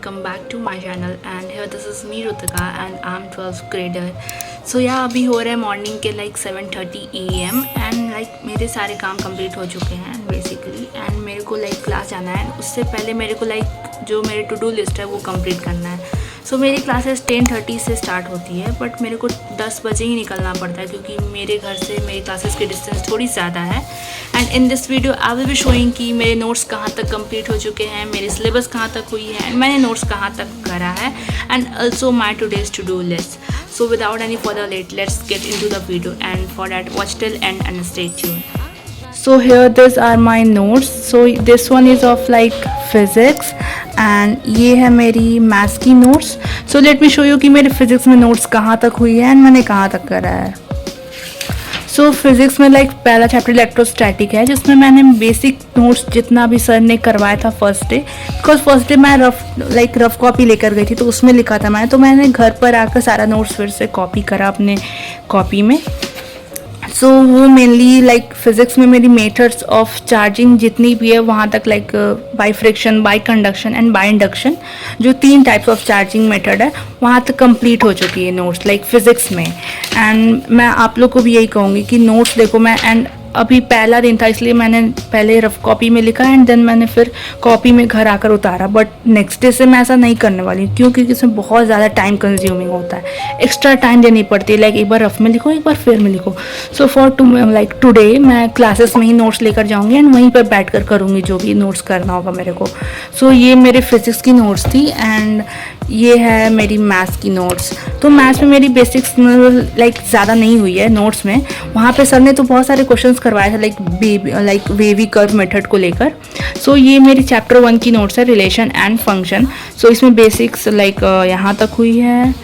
welcome back to my channel and here this is me Rutika and I'm 12th grader. So yeah, अभी हो रहा है morning के like 7:30 AM and like मेरे सारे काम कंप्लीट हो चुके हैं बेसिकली एंड मेरे को लाइक क्लास जाना है। उससे पहले मेरे को लाइक जो मेरे टू डू लिस्ट है वो कंप्लीट करना है। सो मेरी क्लासेस 10:30 से स्टार्ट होती है बट मेरे को 10 बजे ही निकलना पड़ता है क्योंकि मेरे घर से मेरी क्लासेस की डिस्टेंस थोड़ी ज़्यादा है। And in this video I will be showing कि मेरे नोट्स कहाँ तक कंप्लीट हो चुके हैं, मेरी सिलेबस कहाँ तक हुई है एंड मैंने नोट्स कहाँ तक करा है and also my today's to do list. So without any further late, let's get into the video and for that watch till end and stay tuned. So here these are my notes. So this one is of like physics and ये है मेरी maths की notes. So let me show you कि मेरे physics में notes कहाँ तक हुई है एंड मैंने कहाँ तक करा है. सो फिज़िक्स में लाइक पहला चैप्टर इलेक्ट्रोस्टैटिक है जिसमें मैंने बेसिक नोट्स जितना भी सर ने करवाया था first day, because first day मैं रफ कॉपी लेकर गई थी तो उसमें लिखा था मैंने, तो मैंने घर पर आकर सारा नोट्स फिर से कॉपी करा अपने कॉपी में. सो वो मेनली लाइक फिज़िक्स में मेरी मेथड्स ऑफ चार्जिंग जितनी भी है वहाँ तक like by friction, bye conduction and by induction, जो 3 टाइप्स ऑफ चार्जिंग मेथड है वहाँ तक कंप्लीट हो चुकी है नोट्स लाइक फिज़िक्स में. एंड मैं आप लोग को भी यही कहूँगी कि नोट्स देखो, मैं एंड अभी पहला दिन था इसलिए मैंने पहले रफ कॉपी में लिखा एंड देन मैंने फिर कॉपी में घर आकर उतारा. बट नेक्स्ट डे से मैं ऐसा नहीं करने वाली हूँ क्योंकि इसमें बहुत ज़्यादा टाइम कंज्यूमिंग होता है, एक्स्ट्रा टाइम देनी पड़ती है. लाइक एक बार रफ में लिखो, एक बार फिर में लिखो. सो फॉर टुडे मैं क्लासेस में ही नोट्स लेकर जाऊँगी एंड वहीं पर बैठ कर करूँगी जो भी नोट्स करना होगा मेरे को. सो ये मेरे फिजिक्स की नोट्स थी एंड ये है मेरी मैथ्स की नोट्स. तो मैथ्स में मेरी बेसिक्स लाइक ज़्यादा नहीं हुई है नोट्स में. वहाँ पे सर ने तो बहुत सारे क्वेश्चंस करवाया था लाइक वेवी कर्व मेथड को लेकर. सो ये मेरी चैप्टर 1 की नोट्स है, रिलेशन एंड फंक्शन. सो इसमें बेसिक्स लाइक यहाँ तक हुई है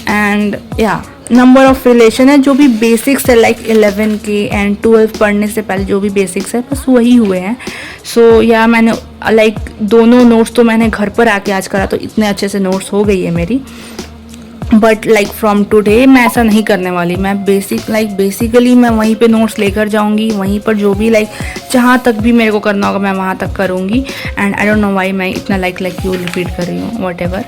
एंड या नंबर ऑफ रिलेशन है जो भी बेसिक्स है लाइक 11 के एंड 12 पढ़ने से पहले जो भी बेसिक्स है बस वही हुए हैं. सो या मैंने लाइक दोनों नोट्स तो मैंने घर पर आके आज करा तो इतने अच्छे से नोट्स हो गई है मेरी. बट लाइक फ्रॉम टुडे मैं ऐसा नहीं करने वाली. मैं बेसिकली मैं वहीं पे नोट्स लेकर जाऊंगी, वहीं पर जो भी लाइक जहाँ तक भी मेरे को करना होगा मैं वहाँ तक करूँगी. And I don't know why मैं इतना लाइक यू रिपीट कर रही हूँ, what ever.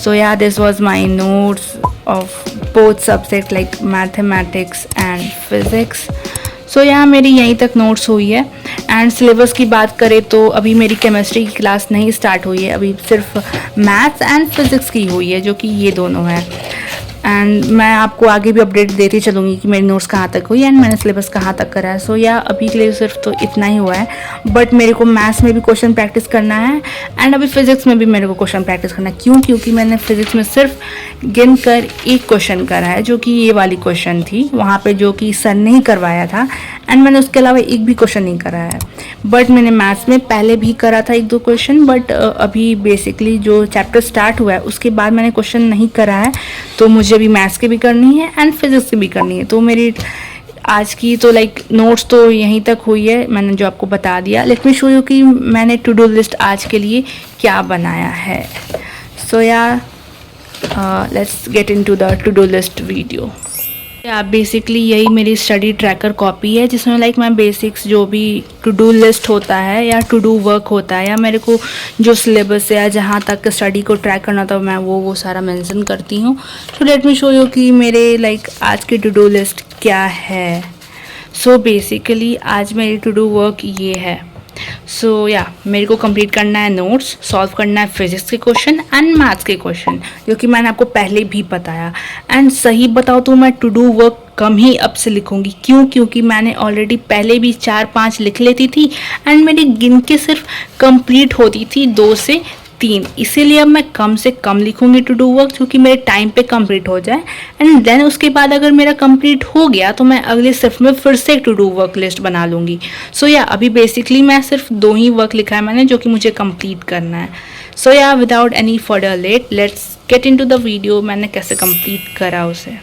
So yeah this was my notes of both subject like mathematics and physics. So यहाँ मेरी यहीं तक नोट्स हुई है. एंड सिलेबस की बात करें तो अभी मेरी केमिस्ट्री की क्लास नहीं स्टार्ट हुई है, अभी सिर्फ मैथ्स एंड फिज़िक्स की हुई है जो कि ये दोनों है. एंड मैं आपको आगे भी अपडेट देती चलूँगी कि मेरी नोट्स कहाँ तक हुई एंड मैंने सिलेबस कहाँ तक करा है. सो या अभी के लिए सिर्फ तो इतना ही हुआ है. बट मेरे को मैथ्स में भी क्वेश्चन प्रैक्टिस करना है एंड अभी फिज़िक्स में भी मेरे को क्वेश्चन प्रैक्टिस करना है. क्यों? क्योंकि मैंने फिज़िक्स में सिर्फ गिन कर एक क्वेश्चन करा है जो कि ये वाली क्वेश्चन थी वहाँ पे जो कि सर ने ही करवाया था एंड मैंने उसके अलावा एक भी क्वेश्चन नहीं करा है. बट मैंने मैथ्स में पहले भी करा था 1-2 क्वेश्चन. बट अभी बेसिकली जो चैप्टर स्टार्ट हुआ है उसके बाद मैंने क्वेश्चन नहीं करा है, तो मुझे अभी मैथ्स की भी करनी है एंड फिज़िक्स की भी करनी है. तो मेरी आज की तो लाइक नोट्स तो यहीं तक हुई है, मैंने जो आपको बता दिया. लेट मी शो यू कि मैंने टू डू लिस्ट आज के लिए क्या बनाया है. सो या let's get into the two do list video. या बेसिकली यही मेरी स्टडी ट्रैकर कॉपी है जिसमें लाइक मैं बेसिक्स जो भी टू डू लिस्ट होता है या टू डू वर्क होता है या मेरे को जो सिलेबस है या जहाँ तक स्टडी को ट्रैक करना था मैं वो सारा मेंशन करती हूँ. तो लेट मी शो यू कि मेरे लाइक आज की टू डू लिस्ट क्या है. सो बेसिकली आज मेरी टू डू वर्क ये है. सो या मेरे को कंप्लीट करना है नोट्स, सॉल्व करना है फिजिक्स के क्वेश्चन एंड मैथ्स के क्वेश्चन जो कि मैंने आपको पहले भी बताया. एंड सही बताओ तो मैं टू डू वर्क कम ही अब से लिखूंगी. क्यों? क्योंकि मैंने ऑलरेडी पहले भी 4-5 लिख लेती थी एंड मेरी गिन के सिर्फ कंप्लीट होती थी 2 से 3. इसीलिए अब मैं कम से कम लिखूंगी टू डू वर्क क्योंकि मेरे टाइम पे कंप्लीट हो जाए. एंड देन उसके बाद अगर मेरा कंप्लीट हो गया तो मैं अगले सिर्फ में फिर से टू डू वर्क लिस्ट बना लूँगी. सो या अभी बेसिकली मैं सिर्फ 2 ही वर्क लिखा है मैंने जो कि मुझे कंप्लीट करना है. सो या without any further let let's get into the video मैंने कैसे कंप्लीट करा उसे.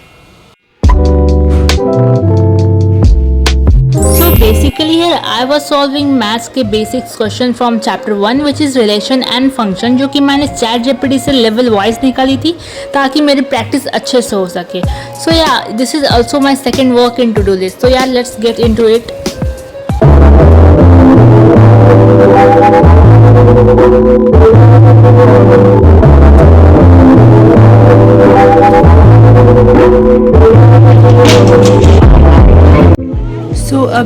Basically here I was solving maths के basics question from chapter 1 which is relation and function जो कि मैंने ChatGPT से level wise निकाली थी ताकि मेरी practice अच्छे से हो सके. So yeah, this is also my second work in to do list. So yeah, let's get into it.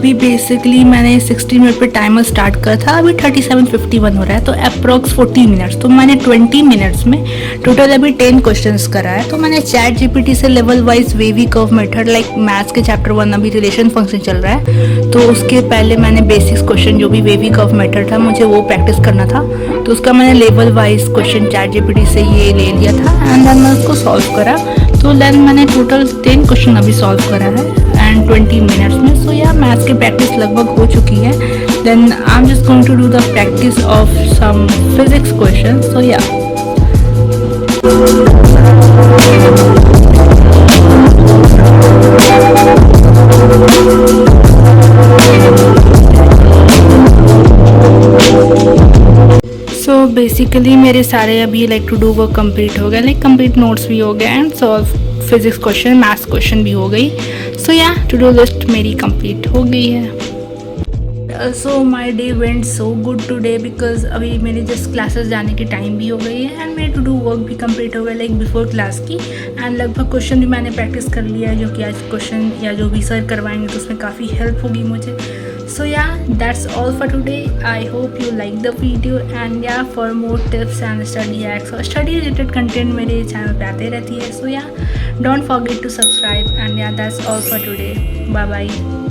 अभी बेसिकली मैंने 60 मिनट पे टाइमर स्टार्ट करा था, अभी 37:51 हो रहा है, तो अप्रॉक्स 40 मिनट्स। तो मैंने 20 मिनट्स में टोटल अभी 10 क्वेश्चंस करा है। तो मैंने चैट जीपीटी से level wise wavy curve method like maths के चैप्टर 1 अभी रिलेशन फंक्शन चल रहा है, तो उसके पहले मैंने बेसिक्स क्वेश्चन जो भी वेवी कर्व मेथड था मुझे वो प्रैक्टिस करना था, तो उसका मैंने level wise question chat GPT से ये ले लिया था एंड देन मैं उसको सॉल्व करा। तो देन मैंने टोटल 10 क्वेश्चन अभी सॉल्व करा है एंड 20 मिनट्स में। सो या मैथ्स की प्रैक्टिस लगभग हो चुकी है। Then I am just going to do the practice of some physics question. So yeah so basically मेरे सारे अभी like to do work complete हो गए, लाइक कंप्लीट नोट्स भी हो गए and solve physics question maths question भी हो गई। So yeah to do list मेरी कंप्लीट हो गई है। So my day went so good today because अभी मेरे जस्ट क्लासेस जाने की टाइम भी हो गई है एंड मेरे टू डू वर्क भी कंप्लीट हो गया लाइक बिफोर क्लास की, एंड लगभग क्वेश्चन भी मैंने प्रैक्टिस कर लिया है, जो कि आज क्वेश्चन या जो भी सर करवाएंगे तो उसमें काफ़ी हेल्प होगी मुझे। So yeah, that's all for today. I hope you like the video and yeah, for more tips and study hacks or study related content मेरे चैनल पे आते रहती है। So yeah, don't forget to subscribe and yeah, that's all for today. Bye bye.